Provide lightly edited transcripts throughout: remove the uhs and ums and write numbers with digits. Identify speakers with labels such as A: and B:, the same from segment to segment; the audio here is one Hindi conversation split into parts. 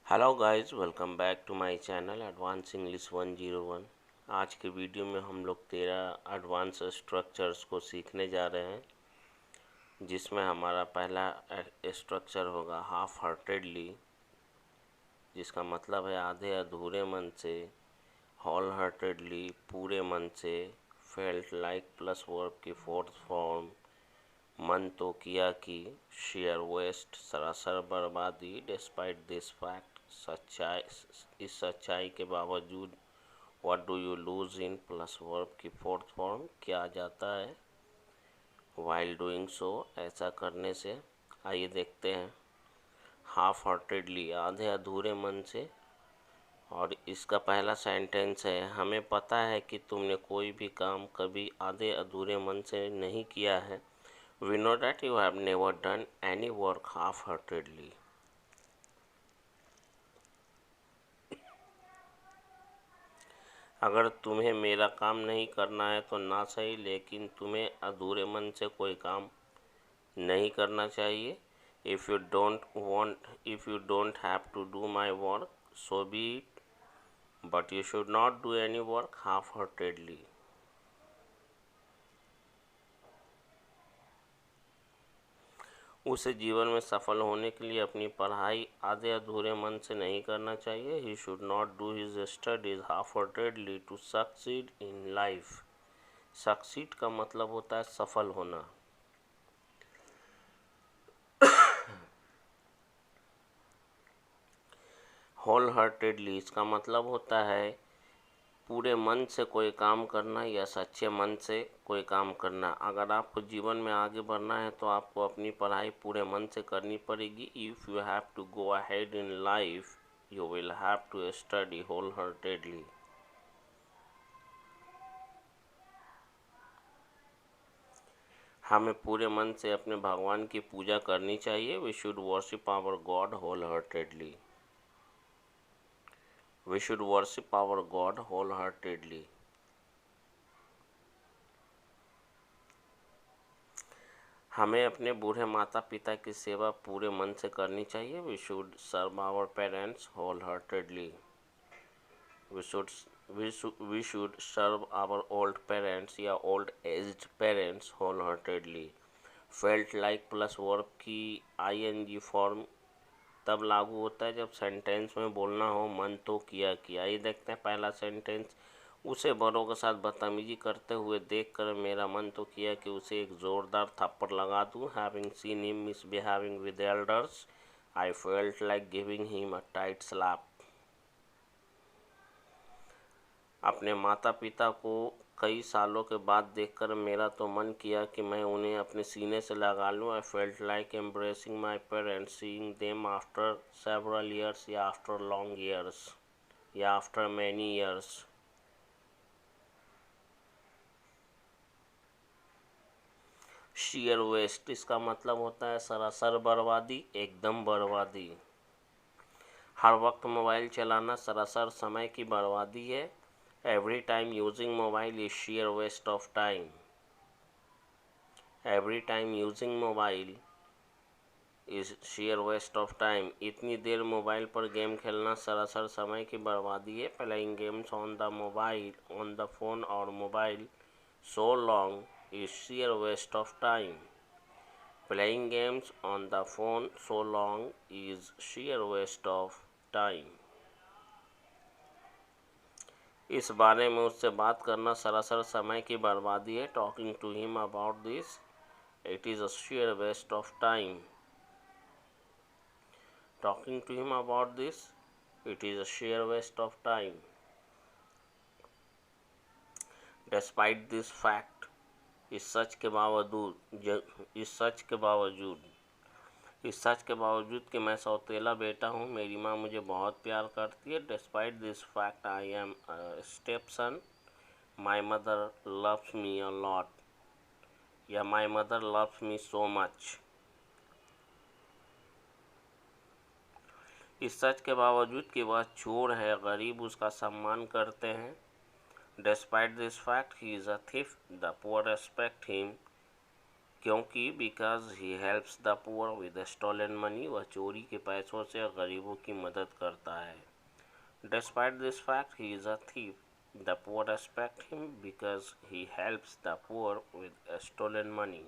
A: Hello guys, welcome back to my channel advance English 101। आज के वीडियो में हम लोग 13 एडवांस स्ट्रक्चर्स को सीखने जा रहे हैं, जिसमें हमारा पहला स्ट्रक्चर होगा हाफ हार्टेडली, जिसका मतलब है आधे अधूरे मन से। होल हार्टेडली, पूरे मन से। फेल्ट लाइक प्लस वर्ब की फोर्थ फॉर्म, मन तो किया कि। शेयर वेस्ट, सरासर बर्बादी। डिस्पाइट दिस फैक्ट, सच्चाई, इस सच्चाई के बावजूद। What do you lose in plus verb की फोर्थ फॉर्म, क्या जाता है। वाइल डूइंग सो, ऐसा करने से। आइए देखते हैं। हाफ हार्टेडली, आधे अधूरे मन से। और इसका पहला सेंटेंस है, हमें पता है कि तुमने कोई भी काम कभी आधे अधूरे मन से नहीं किया है। We know that you have never done any work half-heartedly. अगर तुम्हें मेरा काम नहीं करना है तो ना सही, लेकिन तुम्हें अधूरे मन से कोई काम नहीं करना चाहिए। If you don't have to do my work, so be it. But you should not do any work half-heartedly. उसे जीवन में सफल होने के लिए अपनी पढ़ाई आधे अधूरे मन से नहीं करना चाहिए। He should not do his studies half heartedly to succeed in life. Succeed का मतलब होता है सफल होना। होल हार्टेडली, इसका मतलब होता है पूरे मन से कोई काम करना या सच्चे मन से कोई काम करना। अगर आपको जीवन में आगे बढ़ना है तो आपको अपनी पढ़ाई पूरे मन से करनी पड़ेगी। If you have to go ahead in life, you will have to study whole heartedly. हमें पूरे मन से अपने भगवान की पूजा करनी चाहिए। We should worship our God whole heartedly. We should worship our God whole heartedly. हमें अपने बूढ़े माता पिता की सेवा पूरे मन से करनी चाहिए। We should serve our parents whole heartedly. We should serve our old parents या old aged parents whole heartedly. Felt like plus verb की आईएनजी फॉर्म तब लागू होता है जब सेंटेंस में बोलना हो मन तो किया कि। आइए देखते हैं पहला सेंटेंस। उसे बड़ों के साथ बदतमीजी करते हुए देखकर मेरा मन तो किया कि उसे एक जोरदार थप्पड़ लगा दूं। Having seen him misbehaving with elders, I felt like giving him a tight slap. अपने माता पिता को कई सालों के बाद देखकर मेरा तो मन किया कि मैं उन्हें अपने सीने से लगा लूं। I felt like embracing my parents seeing them after several years या आफ्टर लॉन्ग ईयर्स या after many years. Sheer waste, इसका मतलब होता है सरासर बर्बादी, एकदम बर्बादी। हर वक्त मोबाइल चलाना सरासर समय की बर्बादी है। Every time using mobile is sheer waste of time. Every time using mobile is sheer waste of time. इतनी देर मोबाइल पर गेम खेलना सरासर समय की बर्बादी है। Playing games on the mobile, on the phone और mobile so long is sheer waste of time. Playing games on the phone so long is sheer waste of time. इस बारे में उससे बात करना सरासर समय की बर्बादी है। Talking to him about this, it is a sheer waste of time. Talking to him about this, it is a sheer waste of time. Despite this fact, इस सच के बावजूद कि मैं सौतेला बेटा हूँ, मेरी माँ मुझे बहुत प्यार करती है। Despite this fact I am step son, my mother loves me a lot या my mother loves me so much. इस सच के बावजूद कि वह चोर है, गरीब उसका सम्मान करते हैं। Despite this fact he is a thief, the poor respect him, क्योंकि because he helps the poor with stolen money, वह चोरी के पैसों से गरीबों की मदद करता है। Despite this fact he is a thief, the poor respect him because he helps the poor with stolen money.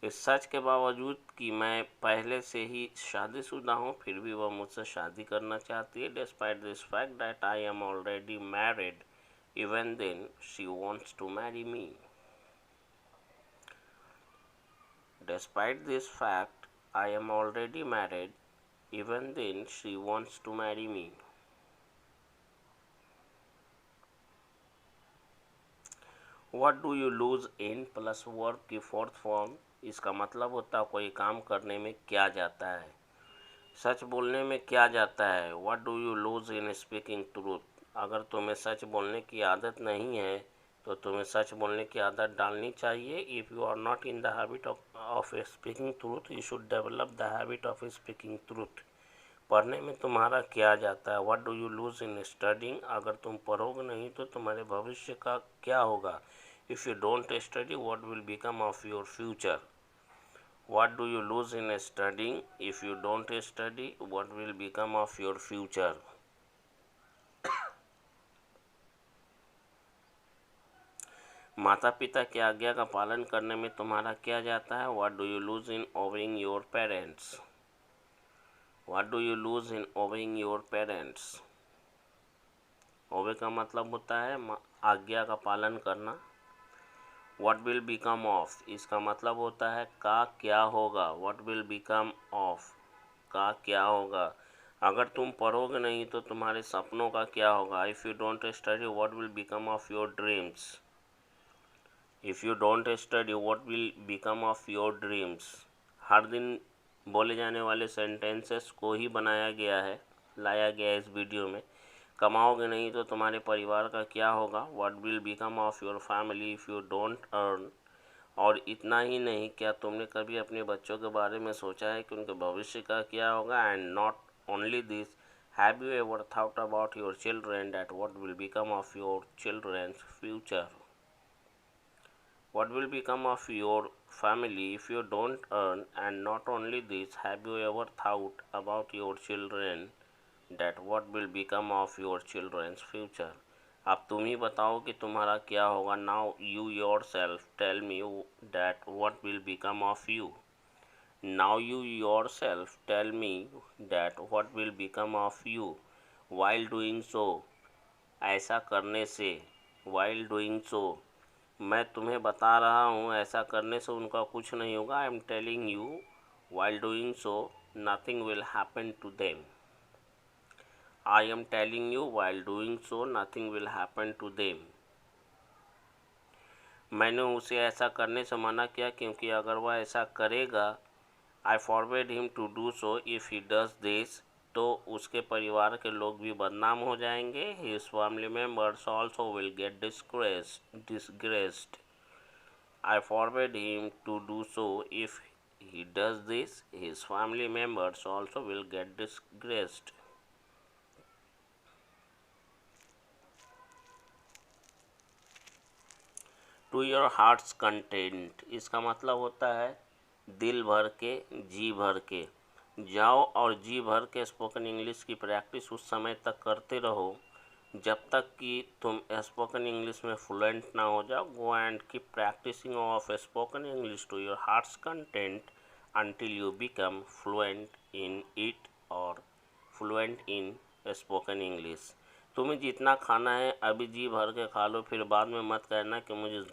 A: इस सच के बावजूद कि मैं पहले से ही शादीशुदा हूँ, फिर भी वह मुझसे शादी करना चाहती है। Despite this fact that I am already married, even then she wants to marry me. Despite this fact, I am already married. Even then, she wants to marry me. What do you lose in plus verb की फोर्थ फॉर्म, इसका मतलब होता है कोई काम करने में क्या जाता है, सच बोलने में क्या जाता है। What do you lose in speaking truth? अगर तुम्हें सच बोलने की आदत नहीं है तो तुम्हें सच बोलने की आदत डालनी चाहिए। If you are not in the habit of speaking truth, you should develop the habit of speaking truth. पढ़ने में तुम्हारा क्या जाता है। What do you lose in studying? अगर तुम पढ़ोगे नहीं तो तुम्हारे भविष्य का क्या होगा। If you don't study, what will become of your future? What do you lose in studying? If you don't study, what will become of your future? माता पिता की आज्ञा का पालन करने में तुम्हारा क्या जाता है। What do you lose in obeying your parents? What do you lose in obeying your parents? Obey का मतलब होता है आज्ञा का पालन करना। व्हाट विल बिकम ऑफ, इसका मतलब होता है का क्या होगा। व्हाट विल बिकम ऑफ, का क्या होगा। अगर तुम पढ़ोगे नहीं तो तुम्हारे सपनों का क्या होगा। If you don't study, what will become of your dreams? If you don't study, what will become of your dreams? हर दिन बोले जाने वाले सेंटेंसेस को ही बनाया गया है, लाया गया है इस वीडियो में। कमाओगे नहीं तो तुम्हारे परिवार का क्या होगा। What will become of your family if you don't earn? और इतना ही नहीं, क्या तुमने कभी अपने बच्चों के बारे में सोचा है कि उनके भविष्य का क्या होगा। And not only this, have you ever thought about your children that what will become of your children's future? What will become of your family if you don't earn? And not only this, have you ever thought about your children that what will become of your children's future? अब तुम ही बताओ कि तुम्हारा क्या होगा। Now you yourself tell me that what will become of you. Now you yourself tell me that what will become of you. While doing so, ऐसा करने से, while doing so, मैं तुम्हें बता रहा हूँ ऐसा करने से उनका कुछ नहीं होगा। I am telling you while doing so nothing will happen to them. I am telling you while doing so nothing will happen to them. मैंने उसे ऐसा करने से मना किया क्योंकि अगर वह ऐसा करेगा, I forbid him to do so if he does this, तो उसके परिवार के लोग भी बदनाम हो जाएंगे। His family members also will get disgraced. I forbid him to do so. If he does this, his family members also will get disgraced. To your heart's content, इसका मतलब होता है दिल भर के, जी भर के। जाओ और जी भर के स्पोकन इंग्लिश की प्रैक्टिस उस समय तक करते रहो जब तक कि तुम स्पोकन इंग्लिश में फ्लुएंट ना हो जाओ। Go and keep practicing of spoken English to your heart's content until you become fluent in it or fluent in spoken English. तुम्हें जितना खाना है अभी जी भर के खा लो, फिर बाद में मत कहना कि मुझे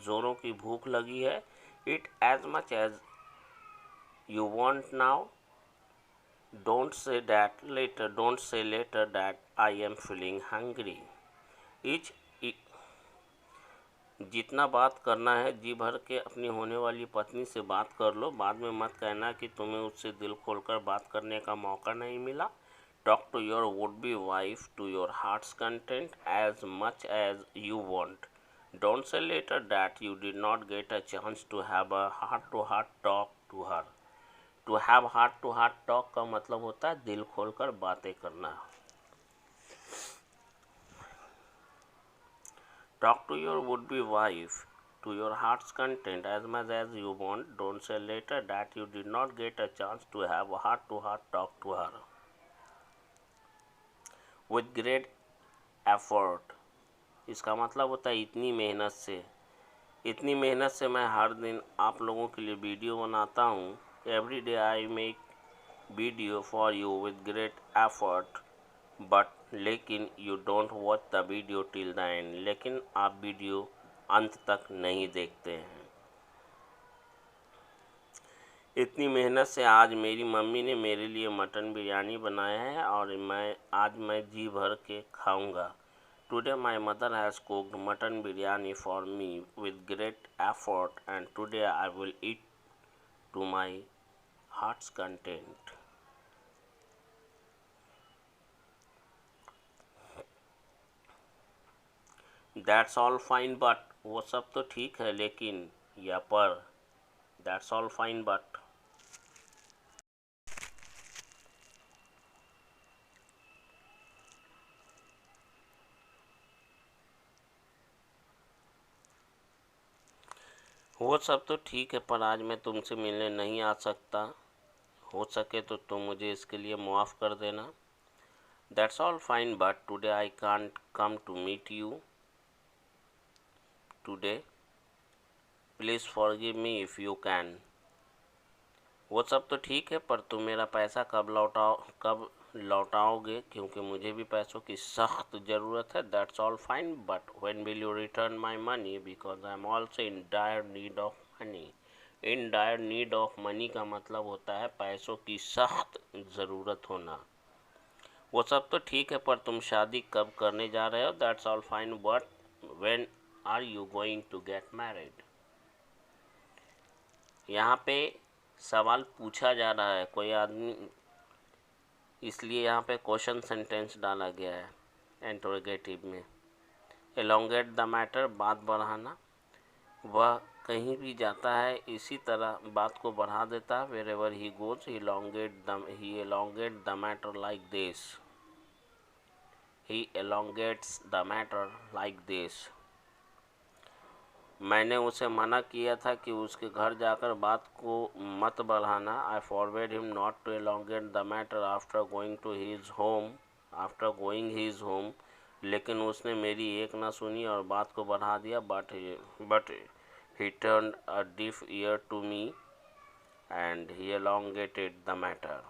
A: ज़ोरों की भूख लगी है। Eat as much as you want now. Don't say that later. Don't say later that I am feeling hungry. Each जितना बात करना है जी भर के अपनी होने वाली पत्नी से बात कर लो। बाद में मत कहना कि तुम्हें उससे दिल खोलकर बात करने का मौका नहीं मिला। Talk to your would be wife to your heart's content as much as you want. Don't say later that you did not get a chance to have a heart to heart talk to her. To have heart to heart talk का मतलब होता है दिल खोलकर बातें करना। Talk to your would be wife to your heart's content as much as you want. Don't say later that you did not get a chance to have a heart-to-heart talk to her. With great effort, इसका मतलब होता है इतनी मेहनत से मैं हर दिन आप लोगों के लिए वीडियो बनाता हूँ. Every day I make video for you with great effort, but लेकिन you don't watch the video till the end. लेकिन आप वीडियो अंत तक नहीं देखते हैं. इतनी मेहनत से आज मेरी मम्मी ने मेरे लिए मटन बिरयानी बनाया है और आज मैं जी भर के खाऊंगा. Today my mother has cooked mutton biryani for me with great effort, and today I will eat to my heart's content. That's all fine, but वो सब तो ठीक है लेकिन या पर. That's all fine, but वो सब तो ठीक है पर आज मैं तुमसे मिलने नहीं आ सकता. हो सके तो तुम मुझे इसके लिए माफ़ कर देना. That's all fine, but today I can't come to meet you today. Please forgive me if you can. वो सब तो ठीक है पर तुम मेरा पैसा कब लौटाओगे क्योंकि मुझे भी पैसों की सख्त ज़रूरत है. That's all fine, but when will you return my money because I am also in dire need of money. In dire need of money का मतलब होता है पैसों की सख्त ज़रूरत होना. वो सब तो ठीक है पर तुम शादी कब करने जा रहे हो. That's all fine, but when are you going to get married. यहाँ पे सवाल पूछा जा रहा है कोई आदमी, इसलिए यहाँ पे क्वेश्चन सेंटेंस डाला गया है इंटरोगेटिव में. एलोंगेट द मैटर, बात बढ़ाना. वह कहीं भी जाता है इसी तरह बात को बढ़ा देता है. Wherever he goes he elongate the matter like this. He elongates the matter like this. मैंने उसे मना किया था कि उसके घर जाकर बात को मत बढ़ाना. I forward him not to elongate the matter after going his home. लेकिन उसने मेरी एक ना सुनी और बात को बढ़ा दिया. But he turned a deaf ear to me and he elongated the matter.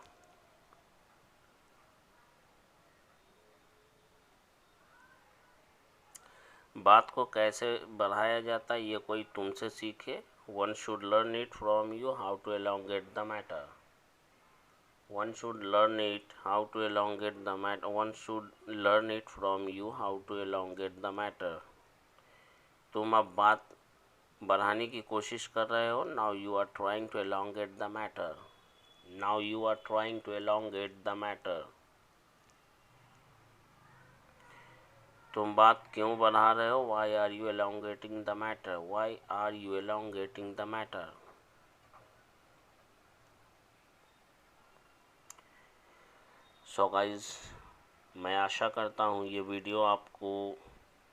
A: बात को कैसे बढ़ाया जाता है ये कोई तुमसे सीखे. One should learn it from you how to elongate the matter. One should learn it how to elongate the matter. One should learn it from you how to elongate the matter. तुम अब बात बढ़ाने की कोशिश कर रहे हो. Now you are trying to elongate the matter. Now you are trying to elongate the matter. तुम बात क्यों बढ़ा रहे हो. Why are you elongating the matter. Why are you elongating the matter. So guys, मैं आशा करता हूँ ये वीडियो आपको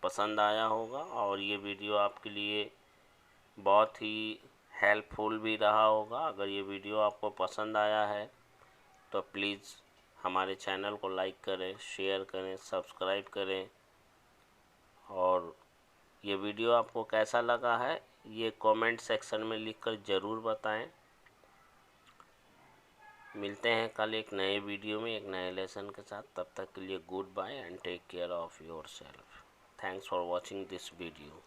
A: पसंद आया होगा और ये वीडियो आपके लिए बहुत ही हेल्पफुल भी रहा होगा. अगर ये वीडियो आपको पसंद आया है तो प्लीज़ हमारे चैनल को लाइक करें, शेयर करें, सब्सक्राइब करें. और ये वीडियो आपको कैसा लगा है ये कमेंट सेक्शन में लिखकर ज़रूर बताएं. मिलते हैं कल एक नए वीडियो में एक नए लेसन के साथ. तब तक के लिए good bye and take care of your self. Thanks for watching this video.